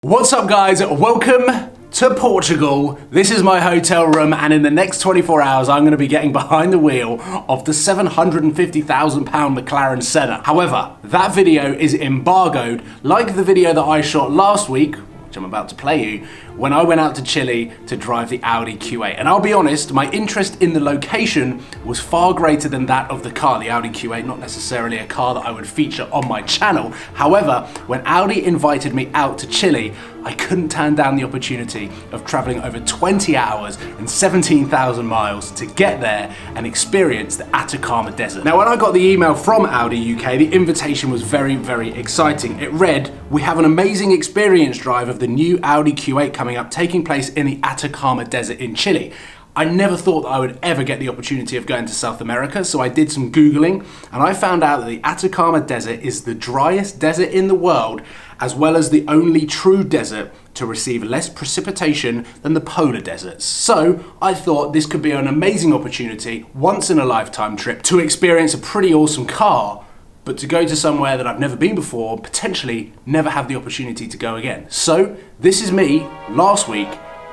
What's up guys, welcome to Portugal. This is my hotel room and in the next 24 hours I'm going to be getting behind the wheel of the £750,000 McLaren Senna. However, that video is embargoed like the video that I shot last week, which I'm about to play you, when I went out to Chile to drive the Audi Q8. And I'll be honest, my interest in the location was far greater than that of the car, the Audi Q8, not necessarily a car that I would feature on my channel. However, when Audi invited me out to Chile, I couldn't turn down the opportunity of traveling over 20 hours and 17,000 miles to get there and experience the Atacama Desert. Now, when I got the email from Audi UK, the invitation was very, very exciting. It read, "We have an amazing experience drive of the new Audi Q8 coming up, taking place in the Atacama Desert in Chile." I never thought that I would ever get the opportunity of going to South America, so I did some Googling and I found out that the Atacama Desert is the driest desert in the world, as well as the only true desert to receive less precipitation than the polar deserts. So I thought this could be an amazing opportunity, once in a lifetime trip, to experience a pretty awesome car, but to go to somewhere that I've never been before, potentially never have the opportunity to go again. So this is me last week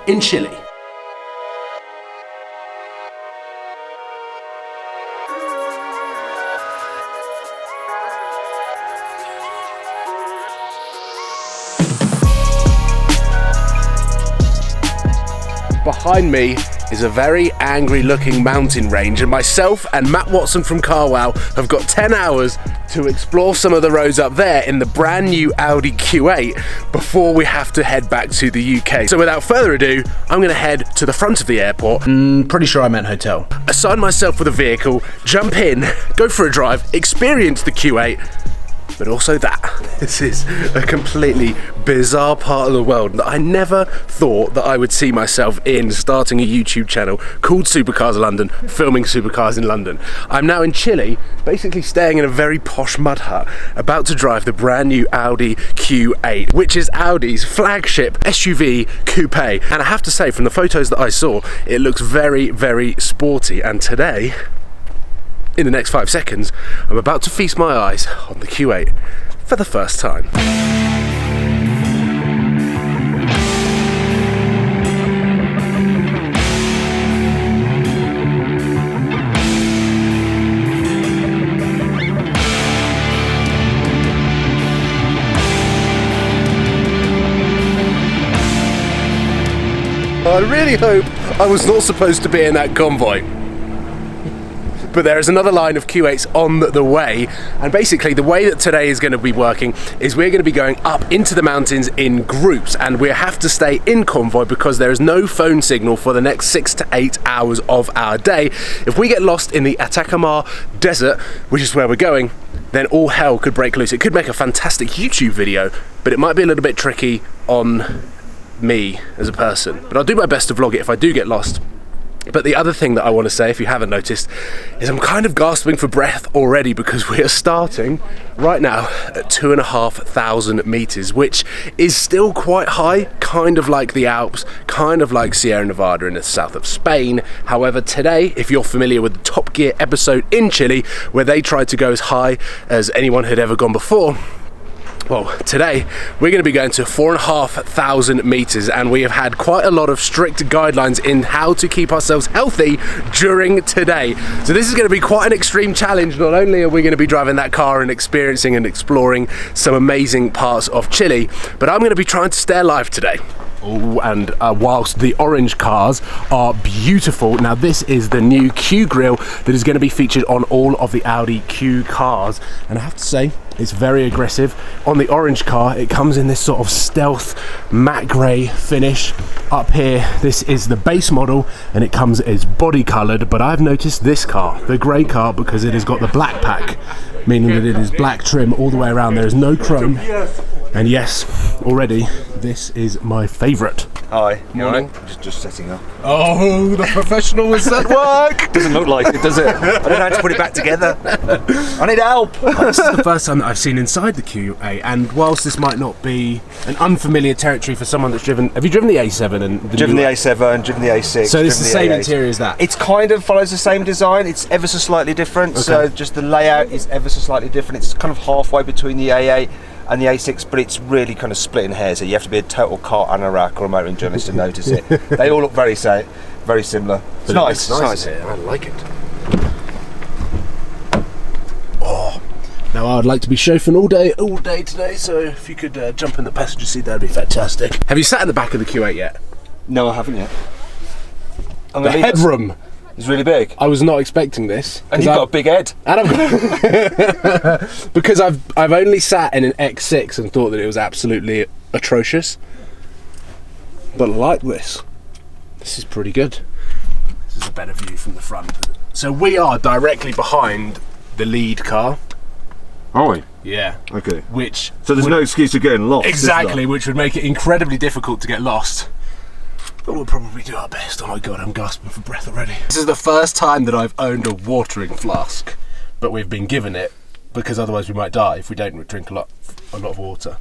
in Chile. Behind me is a very angry looking mountain range, and myself and Matt Watson from CarWow have got 10 hours to explore some of the roads up there in the brand new Audi Q8 before we have to head back to the UK. So without further ado, I'm going to head to the front of the airport. Pretty sure I meant hotel. Assign myself with a vehicle, jump in, go for a drive, experience the Q8, but also that. This is a completely bizarre part of the world that I never thought that I would see myself in, starting a YouTube channel called Supercars London, filming supercars in London. I'm now in Chile, basically staying in a very posh mud hut, about to drive the brand new Audi Q8, which is Audi's flagship SUV coupe. And I have to say, from the photos that I saw, it looks very, very sporty. And today, in the next 5 seconds, I'm about to feast my eyes on the Q8 for the first time. I really hope I was not supposed to be in that convoy. But there is another line of Q8s on the way, and basically the way that today is going to be working is we're going to be going up into the mountains in groups, and we have to stay in convoy because there is no phone signal for the next 6 to 8 hours of our day. If we get lost in the Atacama Desert, which is where we're going, then all hell could break loose. It could make a fantastic YouTube video, but it might be a little bit tricky on me as a person. But I'll do my best to vlog it if I do get lost. But the other thing that I want to say, if you haven't noticed, is I'm kind of gasping for breath already because we are starting right now at 2,500 meters, which is still quite high, kind of like the Alps, kind of like Sierra Nevada in the south of Spain. However, today, if you're familiar with the Top Gear episode in Chile, where they tried to go as high as anyone had ever gone before, well, today we're going to be going to 4,500 meters, and we have had quite a lot of strict guidelines in how to keep ourselves healthy during today. So this is going to be quite an extreme challenge. Not only are we going to be driving that car and experiencing and exploring some amazing parts of Chile, but I'm going to be trying to stay alive today. Oh, and whilst the orange cars are beautiful, now this is the new Q grille that is going to be featured on all of the Audi Q cars, and I have to say it's very aggressive. On the orange car, it comes in this sort of stealth matte grey finish. Up here, this is the base model, and it comes as body coloured, but I've noticed this car, the grey car, because it has got the black pack, meaning that it is black trim all the way around. There is no chrome. And yes, already, this is my favourite. Hi. Morning. Right? Just setting up. Oh, the professional is at work! Doesn't look like it, does it? I don't know how to put it back together. I need help! This is the first time that I've seen inside the Q8, and whilst this might not be an unfamiliar territory for someone that's driven... Have you driven the A7? And driven the A7, driven the A6. So it's the same interior as that? It kind of follows the same design. It's ever so slightly different. Okay. So just the layout is ever so slightly different. It's kind of halfway between the A8 and the A6, but it's really kind of splitting hairs. So you have to be a total car anorak or a motoring journalist to notice it. They all look very similar. It's nice. It's nice. I like it. Oh, now I'd like to be chauffeuring all day today. So if you could jump in the passenger seat, that'd be fantastic. Have you sat in the back of the Q8 yet? No, I haven't yet. The headroom is really big. I was not expecting this. And you've got a big head. And because I've only sat in an X6 and thought that it was absolutely atrocious. But I like this. This is pretty good. This is a better view from the front. So we are directly behind the lead car. Are we? Yeah. Okay. So there's no excuse for getting lost. Exactly, which would make it incredibly difficult to get lost. But we'll probably do our best. Oh my god, I'm gasping for breath already. This is the first time that I've owned a watering flask, but we've been given it because otherwise we might die if we don't drink a lot of water.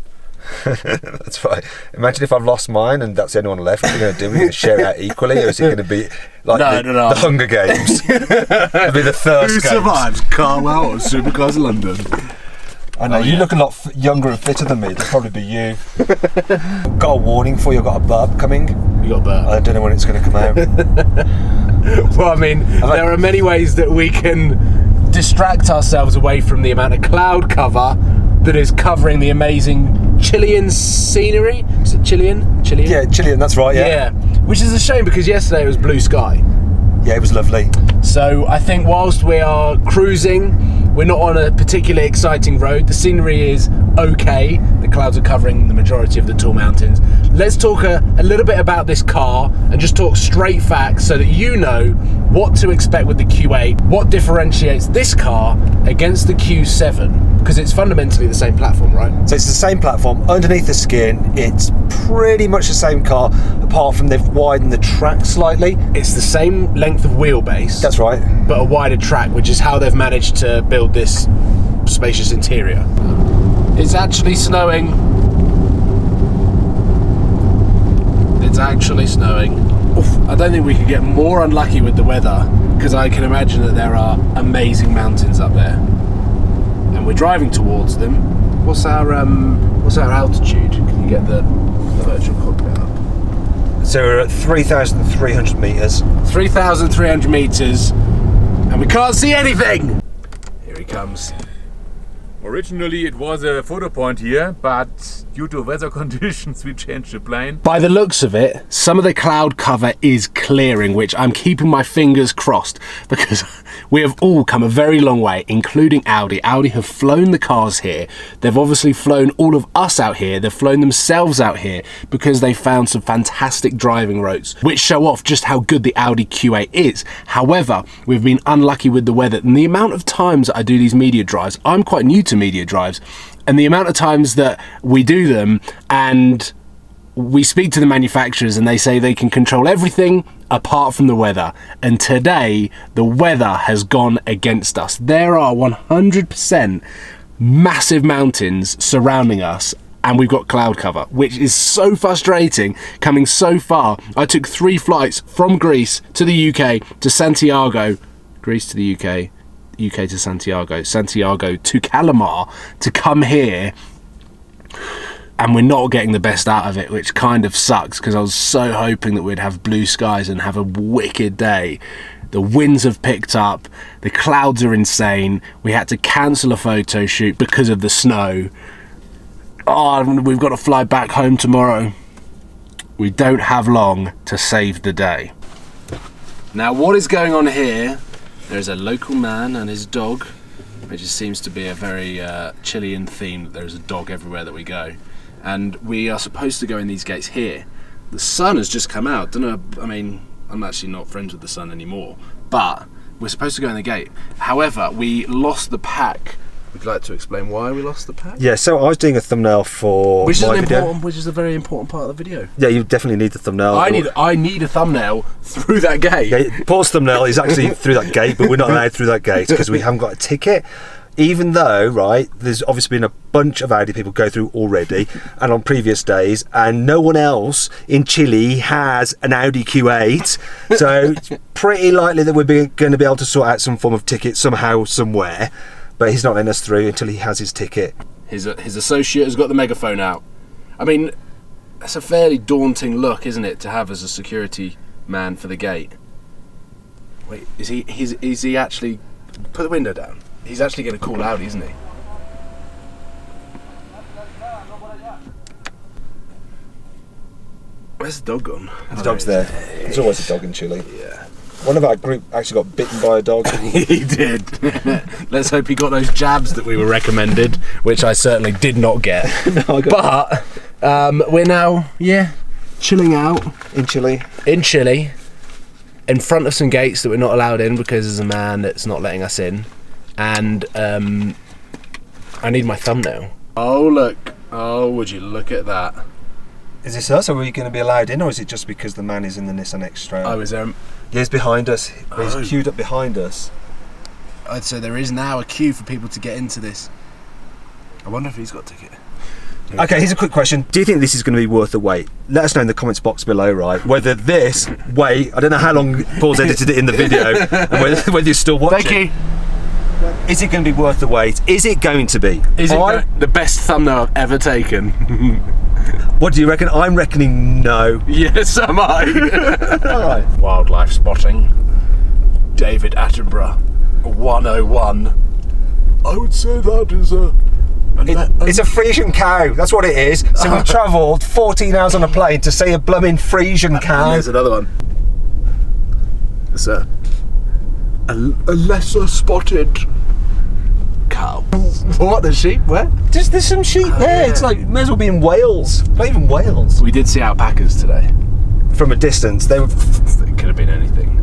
That's right. Imagine if I've lost mine and that's the only one left. What are we going to do? We're going to share it out equally, or is it going to be like the Hunger Games? It'll be the thirst Who games. survives? Carwell or Supercars London? I know, you look a lot younger and fitter than me. It'll probably be you. Got a warning for you. I've got a burp coming. You got a burp? I don't know when it's going to come out. Well, I mean, there are many ways that we can distract ourselves away from the amount of cloud cover that is covering the amazing Chilean scenery. Is it Chilean? Yeah, Chilean, that's right, Yeah, which is a shame because yesterday it was blue sky. Yeah, it was lovely. So I think whilst we are cruising, we're not on a particularly exciting road. The scenery is okay. The clouds are covering the majority of the tall mountains. Let's talk a little bit about this car and just talk straight facts so that you know what to expect with the Q8, what differentiates this car against the Q7, because it's fundamentally the same platform, right? So it's the same platform. Underneath the skin, it's pretty much the same car, apart from they've widened the track slightly. It's the same length of wheelbase. That's right. But a wider track, which is how they've managed to build this spacious interior. It's actually snowing. It's actually snowing. Oof, I don't think we could get more unlucky with the weather, because I can imagine that there are amazing mountains up there. And we're driving towards them. What's our altitude? Can you get the virtual cockpit up? So we're at 3,300 metres. 3,300 metres, and we can't see anything! Here he comes. Originally it was a photo point here, but due to weather conditions we changed the plane. By the looks of it, some of the cloud cover is clearing, which I'm keeping my fingers crossed, because we have all come a very long way, including Audi. Audi have flown the cars here. They've obviously flown all of us out here. They've flown themselves out here because they found some fantastic driving roads, which show off just how good the Audi Q8 is. However, we've been unlucky with the weather, and the amount of times that I do these media drives, I'm quite new to media drives, and the amount of times that we do them and we speak to the manufacturers and they say they can control everything apart from the weather, and today the weather has gone against us. There are 100% massive mountains surrounding us and we've got cloud cover, which is so frustrating coming so far. I took 3 flights from Greece to the UK to Santiago, Greece to the UK, UK to Santiago, Santiago to Calamar to come here, and we're not getting the best out of it, which kind of sucks because I was so hoping that we'd have blue skies and have a wicked day. The winds have picked up, the clouds are insane, we had to cancel a photo shoot because of the snow. Oh, we've got to fly back home tomorrow. We don't have long to save the day. Now what is going on here? There's a local man and his dog, which just seems to be a very Chilean theme. There's a dog everywhere that we go. And we are supposed to go in these gates here. The sun has just come out. Don't know, I mean, I'm actually not friends with the sun anymore, but we're supposed to go in the gate. However, we lost the pack. Would you like to explain why we lost the pack? Yeah, so I was doing a thumbnail for my video. Which is a very important part of the video. Yeah, you definitely need the thumbnail. I need a thumbnail through that gate. Yeah, Paul's thumbnail is actually through that gate, but we're not allowed through that gate because we haven't got a ticket. Even though, right, there's obviously been a bunch of Audi people go through already and on previous days, and no one else in Chile has an Audi Q8, so it's pretty likely that we're going to be able to sort out some form of ticket somehow, somewhere, but he's not letting us through until he has his ticket. His associate has got the megaphone out. I mean, that's a fairly daunting look, isn't it, to have as a security man for the gate? Wait, is he actually... Put the window down. He's actually going to call Audi, isn't he? Where's the dog gone? The dog's there. There's always a dog in Chile. Yeah. One of our group actually got bitten by a dog. He did. Let's hope he got those jabs that we were recommended, which I certainly did not get. No, I got but we're now, chilling out in Chile. in Chile, in front of some gates that we're not allowed in because there's a man that's not letting us in. And I need my thumbnail. Oh, look. Oh, would you look at that? Is this us? Are we going to be allowed in, or is it just because the man is in the Nissan X-Trail? Oh, is there... Yeah, he's behind us. He's Oh. queued up behind us. So there is now a queue for people to get into this. I wonder if he's got a ticket. Okay, here's a quick question. Do you think this is going to be worth the wait? Let us know in the comments box below, right? Whether this wait, I don't know how long Paul's edited it in the video, and whether you're still watching. Thank you. Is it going to be worth the wait? Is it going to be? Is it the best thumbnail I've ever taken? What do you reckon? I'm reckoning no. Yes, am I. Alright. Wildlife spotting. David Attenborough. 101. I would say that is It's a Frisian cow, that's what it is. So we've travelled 14 hours on a plane to see a blooming Frisian cow. There's another one. It's a lesser spotted cow. What? The sheep? Where? There's some sheep there. yeah. It's like, may as well be in Wales. Not even Wales. We did see alpacas today. From a distance, they were. It could have been anything.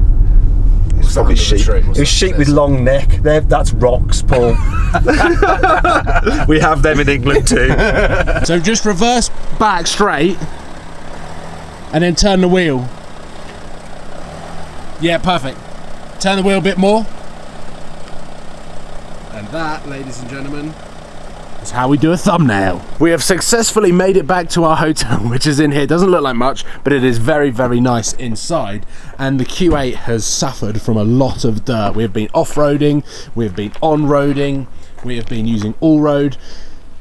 It's probably Sound of a sheep. tree, It was sheep with long neck. That's rocks, Paul. We have them in England too. So just reverse back straight and then turn the wheel. Yeah, perfect. Turn the wheel a bit more. And that, ladies and gentlemen, is how we do a thumbnail. We have successfully made it back to our hotel, which is in here. It doesn't look like much, but it is very, very nice inside. And the Q8 has suffered from a lot of dirt. We have been off-roading, we have been on-roading, we have been using all-road.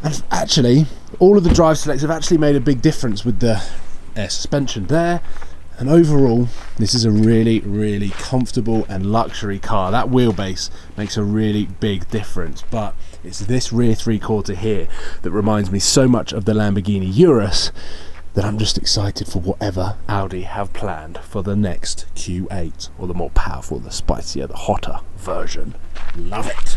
And actually, all of the drive selects have actually made a big difference with the air suspension there. And overall, this is a really, really comfortable and luxury car. That wheelbase makes a really big difference, but it's this rear three-quarter here that reminds me so much of the Lamborghini Urus that I'm just excited for whatever Audi have planned for the next Q8, or the more powerful, the spicier, the hotter version. Love it.